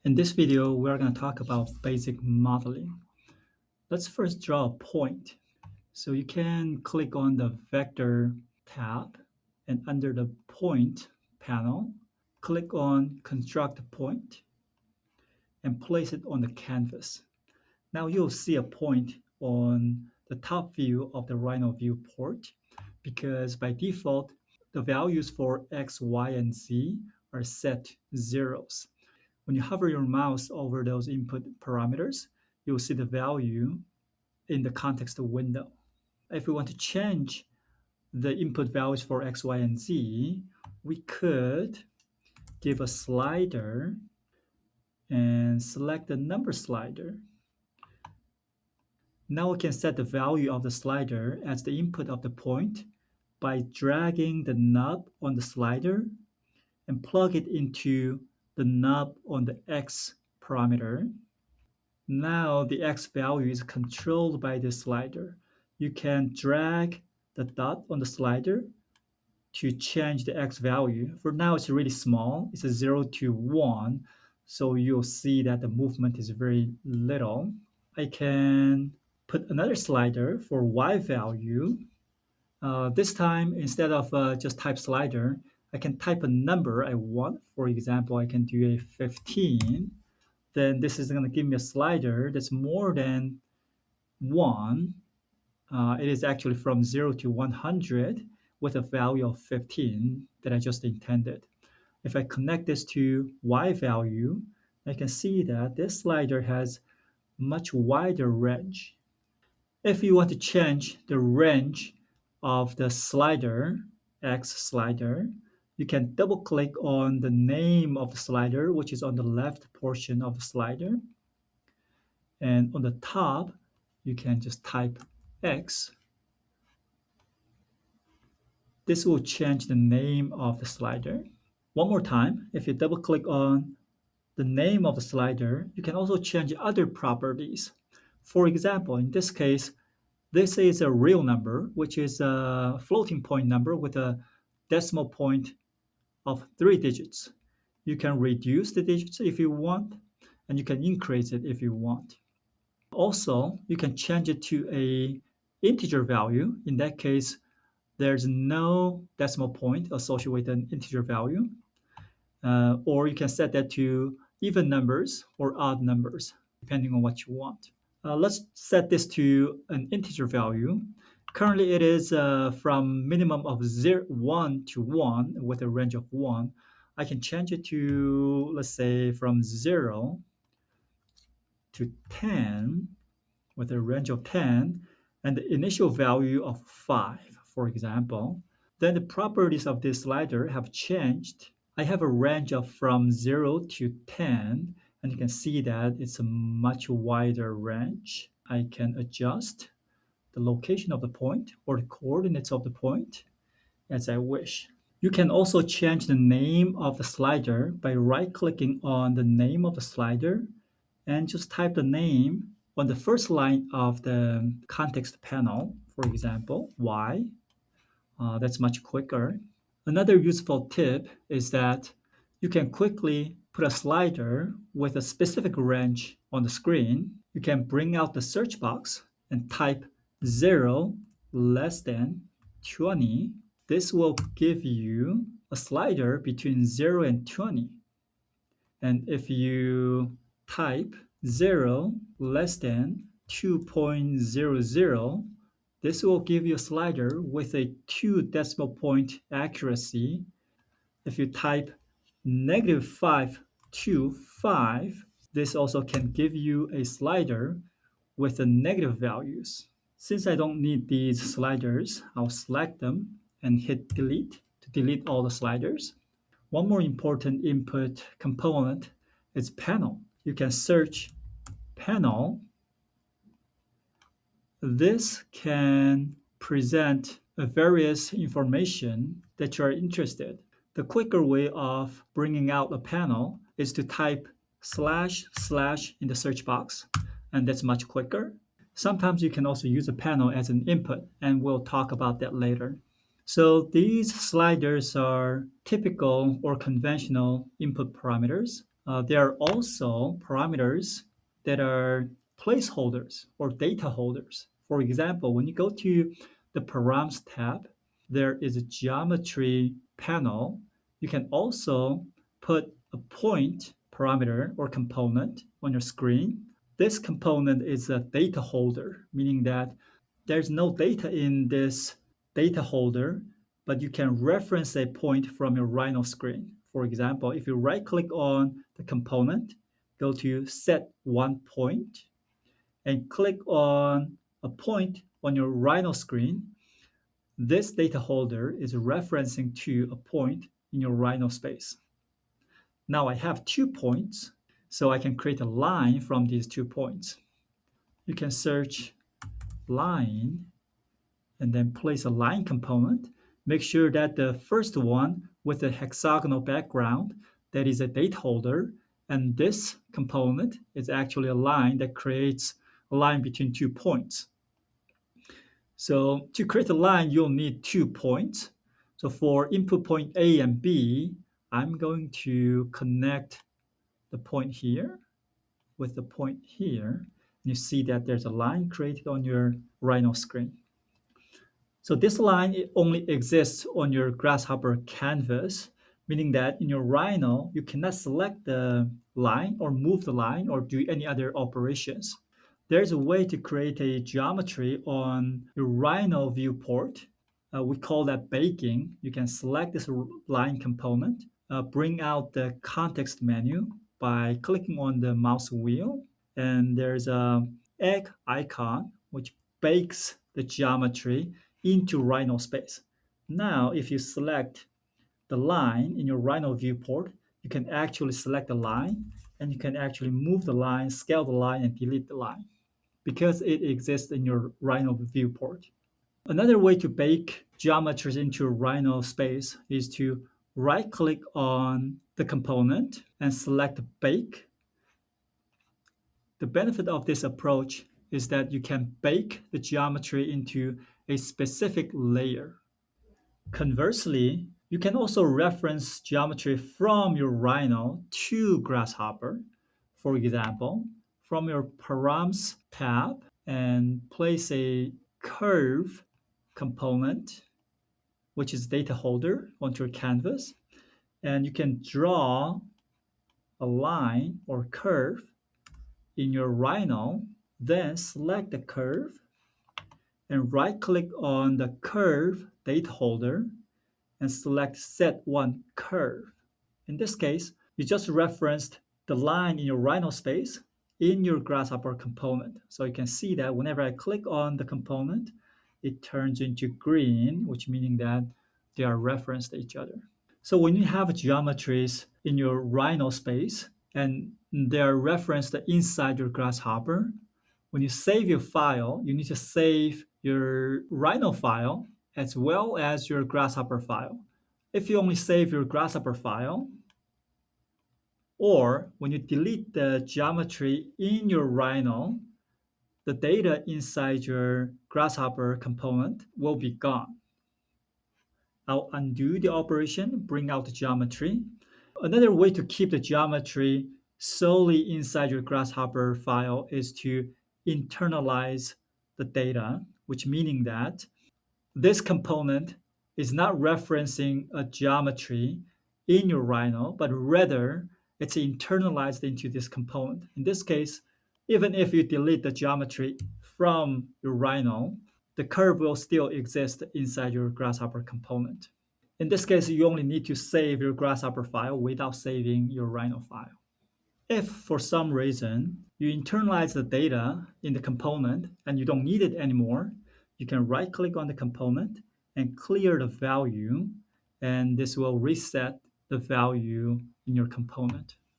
In this video, we're going to talk about basic modeling. Let's first draw a point. So you can click on the Vector tab, and under the Point panel, click on Construct a Point and place it on the canvas. Now you'll see a point on the top view of the Rhino viewport because by default, the values for X, Y, and Z are set zeros. When you hover your mouse over those input parameters, you'll see the value in the context window. If we want to change the input values for X, Y, and Z, we could give a slider and select the number slider. Now we can set the value of the slider as the input of the point by dragging the knob on the slider and plug it into the knob on the X parameter. Now the X value is controlled by the slider. You can drag the dot on the slider to change the X value. For now, it's really small. It's a 0 to 1. So you'll see that the movement is very little. I can put another slider for Y value. This time, instead of just type slider, I can type a number I want. For example, I can do a 15. Then this is going to give me a slider that's more than 1. It is actually from 0 to 100 with a value of 15 that I just intended. If I connect this to Y value, I can see that this slider has much wider range. If you want to change the range of the slider, X slider, you can double click on the name of the slider, which is on the left portion of the slider. And on the top, you can just type X. This will change the name of the slider. One more time, if you double click on the name of the slider, you can also change other properties. For example, in this case, this is a real number, which is a floating point number with a decimal point of 3 digits. You can reduce the digits if you want, and you can increase it if you want. Also, you can change it to an integer value. In that case, there's no decimal point associated with an integer value. Or you can set that to even numbers or odd numbers, depending on what you want. Let's set this to an integer value. Currently, it is from minimum of 1 to 1 with a range of 1. I can change it to, let's say, from 0 to 10 with a range of 10 and the initial value of 5, for example. Then the properties of this slider have changed. I have a range of from 0 to 10, and you can see that it's a much wider range. I can adjust the location of the point or the coordinates of the point as I wish. You can also change the name of the slider by right-clicking on the name of the slider and just type the name on the first line of the context panel, for example, Y. That's much quicker. Another useful tip is that you can quickly put a slider with a specific range on the screen. You can bring out the search box and type 0 less than 20. This will give you a slider between 0 and 20. And if you type 0 less than 2.00, this will give you a slider with a 2 decimal point accuracy. If you type -5 to 5, this also can give you a slider with the negative values. Since I don't need these sliders, I'll select them and hit delete to delete all the sliders. One more important input component is panel. You can search panel. This can present various information that you are interested. The quicker way of bringing out a panel is to type // in the search box, and that's much quicker. Sometimes you can also use a panel as an input, and we'll talk about that later. So these sliders are typical or conventional input parameters. There are also parameters that are placeholders or data holders. For example, when you go to the params tab, there is a geometry panel. You can also put a point parameter or component on your screen. This component is a data holder, meaning that there's no data in this data holder, but you can reference a point from your Rhino screen. For example, if you right click on the component, go to set one point, and click on a point on your Rhino screen, this data holder is referencing to a point in your Rhino space. Now I have 2 points, so I can create a line from these 2 points. You can search line and then place a line component. Make sure that the first one with the hexagonal background, that is a date holder, and this component is actually a line that creates a line between 2 points. So to create a line, you'll need 2 points. So for input point A and B, I'm going to connect the point here with the point here. And you see that there's a line created on your Rhino screen. So this line only exists on your Grasshopper canvas, meaning that in your Rhino, you cannot select the line or move the line or do any other operations. There's a way to create a geometry on your Rhino viewport. We call that baking. You can select this line component, bring out the context menu by clicking on the mouse wheel, and there's a egg icon which bakes the geometry into Rhino space. Now, if you select the line in your Rhino viewport, you can actually select the line and you can actually move the line, scale the line, and delete the line because it exists in your Rhino viewport. Another way to bake geometries into Rhino space is to right-click on the component and select Bake. The benefit of this approach is that you can bake the geometry into a specific layer. Conversely, you can also reference geometry from your Rhino to Grasshopper. For example, from your Params tab and place a curve component, which is data holder, onto your canvas. And you can draw a line or curve in your Rhino, then select the curve and right click on the curve data holder and select set one curve. In this case, you just referenced the line in your Rhino space in your Grasshopper component. So you can see that whenever I click on the component, it turns into green, which meaning that they are referenced to each other. So when you have geometries in your Rhino space and they are referenced inside your Grasshopper, when you save your file, you need to save your Rhino file as well as your Grasshopper file. If you only save your Grasshopper file, or when you delete the geometry in your Rhino, the data inside your Grasshopper component will be gone. I'll undo the operation, bring out the geometry. Another way to keep the geometry solely inside your Grasshopper file is to internalize the data, which meaning that this component is not referencing a geometry in your Rhino, but rather it's internalized into this component. In this case, even if you delete the geometry from your Rhino, the curve will still exist inside your Grasshopper component. In this case, you only need to save your Grasshopper file without saving your Rhino file. If for some reason you internalize the data in the component and you don't need it anymore, you can right click on the component and clear the value, and this will reset the value in your component.